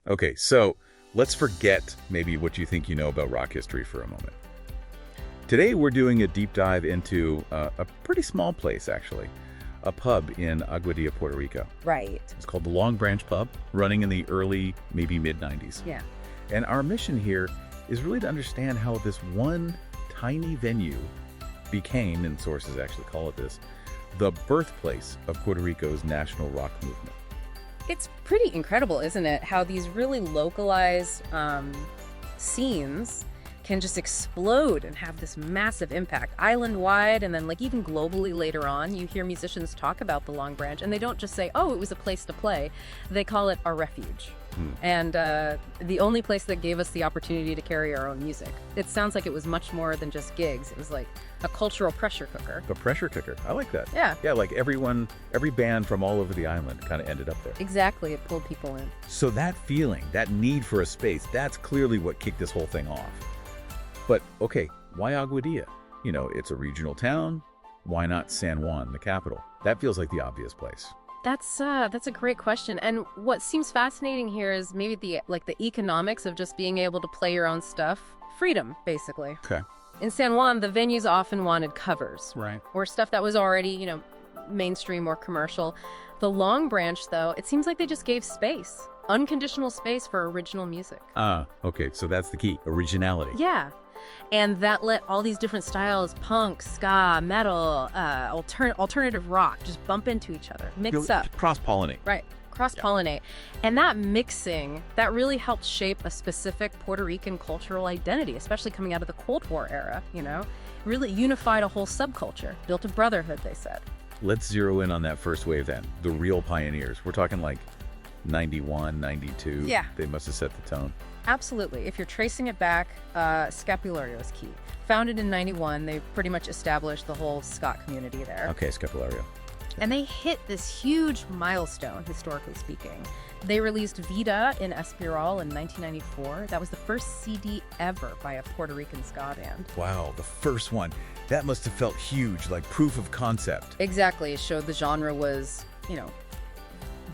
Okay, so let's forget maybe what you think you know about rock history for a moment. Today we're doing a deep dive into a pretty small place, actually. A pub in Aguadilla, Puerto Rico. Right. It's called the Longbranch Pub, running in the early, maybe mid-90s. Yeah. And our mission here is really to understand how this one tiny venue became, and sources actually call it this, the birthplace of Puerto Rico's national rock movement. It's pretty incredible, isn't it? How these really localized scenes can just explode and have this massive impact island-wide, and then like even globally later on. You hear musicians talk about the Long Branch, and they don't just say, oh, it was a place to play. They call it our refuge. And the only place that gave us the opportunity to carry our own music. It sounds like it was much more than just gigs. It was like a cultural pressure cooker. A pressure cooker. I like that. Yeah. Yeah, like every band from all over the island kind of ended up there. Exactly. It pulled people in. So that feeling, that need for a space, that's clearly what kicked this whole thing off. But okay, why Aguadilla? You know, it's a regional town. Why not San Juan, the capital? That feels like the obvious place. That's a great question. And what seems fascinating here is maybe the economics of just being able to play your own stuff. Freedom, basically. Okay. In San Juan, the venues often wanted covers. Right. Or stuff that was already, mainstream or commercial. The Long Branch, though, it seems like they just gave space. Unconditional space for original music. Okay, so that's the key. Originality. Yeah. And that let all these different styles, punk, ska, metal, alternative rock, just bump into each other, mix up. Cross-pollinate. Right, cross-pollinate. And that mixing, that really helped shape a specific Puerto Rican cultural identity, especially coming out of the Cold War era, Really unified a whole subculture, built a brotherhood, they said. Let's zero in on that first wave then. The real pioneers. We're talking like 91, 92. Yeah. They must have set the tone. Absolutely. If you're tracing it back, Scapulario is key. Founded in 91, they pretty much established the whole ska community there. Okay, Scapulario. And they hit this huge milestone, historically speaking. They released Vida in Espiral in 1994. That was the first CD ever by a Puerto Rican ska band. Wow, the first one. That must have felt huge, like proof of concept. Exactly. It showed the genre was,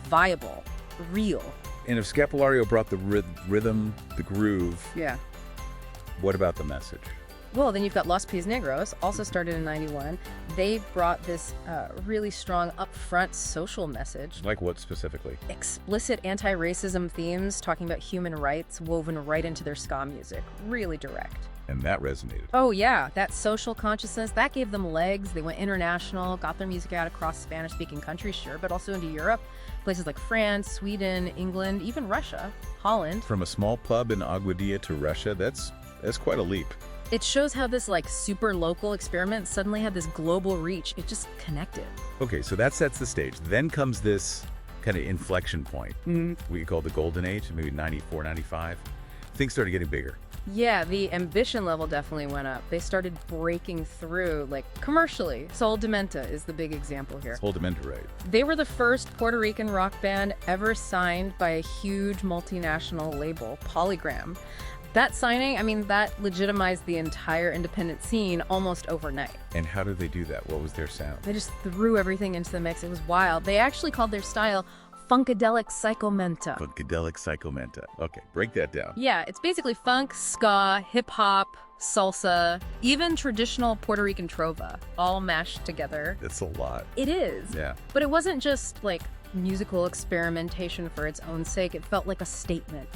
viable, real. And if Scapulario brought the rhythm, the groove, Yeah. what about the message? Well, then you've got Los Pies Negros, also started in 91. They brought this really strong upfront social message. Like what specifically? Explicit anti-racism themes, talking about human rights, woven right into their ska music. Really direct. And that resonated. Oh yeah, that social consciousness, that gave them legs. They went international, got their music out across Spanish-speaking countries, sure, but also into Europe. Places like France, Sweden, England, even Russia, Holland. From a small pub in Aguadilla to Russia, that's quite a leap. It shows how this super local experiment suddenly had this global reach. It just connected. Okay, so that sets the stage. Then comes this kind of inflection point. We call the golden age, maybe 94, 95. Things started getting bigger. Yeah, the ambition level definitely went up. They started breaking through, commercially. Sol Dementa is the big example here. Hold them into right. They were the first Puerto Rican rock band ever signed by a huge multinational label, Polygram. That signing, that legitimized the entire independent scene almost overnight. And how did they do that? What was their sound? They just threw everything into the mix. It was wild. They actually called their style Funkadelic Psychomenta. Funkadelic Psychomenta. Okay, break that down. Yeah, it's basically funk, ska, hip-hop, salsa, even traditional Puerto Rican trova, all mashed together. That's a lot. It is. Yeah. But it wasn't just musical experimentation for its own sake. It felt like a statement,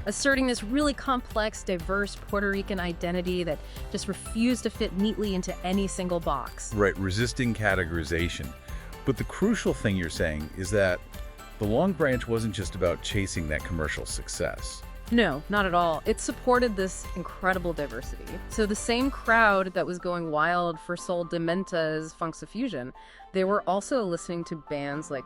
asserting this really complex, diverse Puerto Rican identity that just refused to fit neatly into any single box. Right, resisting categorization. But the crucial thing you're saying is that the Long Branch wasn't just about chasing that commercial success. No, not at all. It supported this incredible diversity. So the same crowd that was going wild for Sol Dementa's Funksafusion, they were also listening to bands like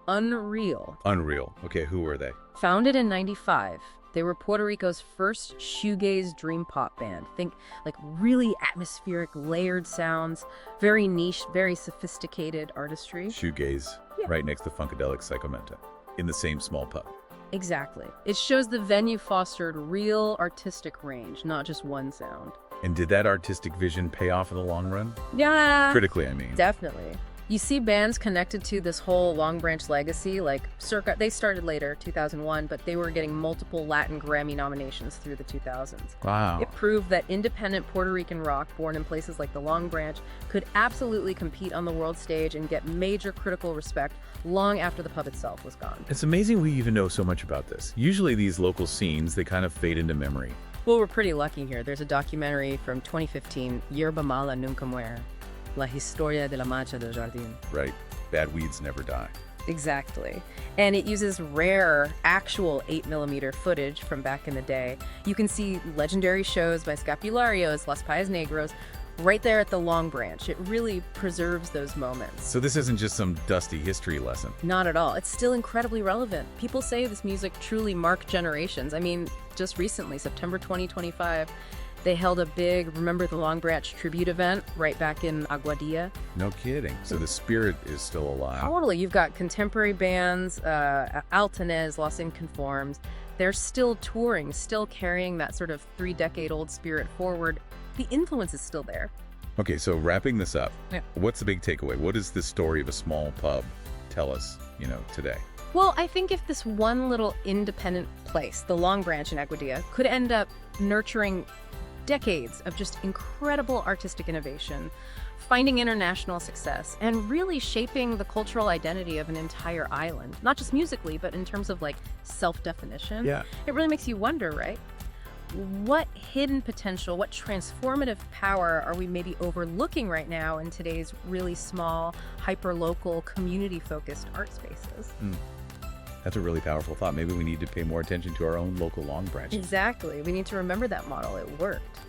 Unreal. Unreal. Okay, who were they? Founded in 95, they were Puerto Rico's first shoegaze dream pop band. Think really atmospheric, layered sounds, very niche, very sophisticated artistry. Shoegaze, Yeah. right next to Funkadelic Psychomenta, in the same small pub. Exactly. It shows the venue fostered real artistic range, not just one sound. And did that artistic vision pay off in the long run? Yeah. Critically, I mean. Definitely. You see bands connected to this whole Longbranch legacy, like circa, they started later, 2001, but they were getting multiple Latin Grammy nominations through the 2000s. Wow. It proved that independent Puerto Rican rock, born in places like the Longbranch, could absolutely compete on the world stage and get major critical respect long after the pub itself was gone. It's amazing we even know so much about this. Usually these local scenes, they kind of fade into memory. Well, we're pretty lucky here. There's a documentary from 2015, Yerba Mala Nunca Muere, La Historia de la Mancha del Jardín. Right. Bad weeds never die. Exactly. And it uses rare, actual 8mm footage from back in the day. You can see legendary shows by Scapularios, Los Payas Negros, right there at the Longbranch. It really preserves those moments. So this isn't just some dusty history lesson. Not at all. It's still incredibly relevant. People say this music truly marked generations. I mean, just recently, September 2025, they held a big Remember the Longbranch tribute event right back in Aguadilla. No kidding. So the spirit is still alive. Totally. You've got contemporary bands, Altanez, Los Inconforms. They're still touring, still carrying that sort of 3-decade-old spirit forward. The influence is still there. Okay, so wrapping this up, Yeah. what's the big takeaway? What does this story of a small pub tell us, today? Well, I think if this one little independent place, the Longbranch in Aguadilla, could end up nurturing decades of just incredible artistic innovation, finding international success, and really shaping the cultural identity of an entire island, not just musically, but in terms of like self-definition. Yeah. It really makes you wonder, right? What hidden potential, what transformative power are we maybe overlooking right now in today's really small, hyper-local, community-focused art spaces? That's a really powerful thought. Maybe we need to pay more attention to our own local Longbranch. Exactly. We need to remember that model. It worked.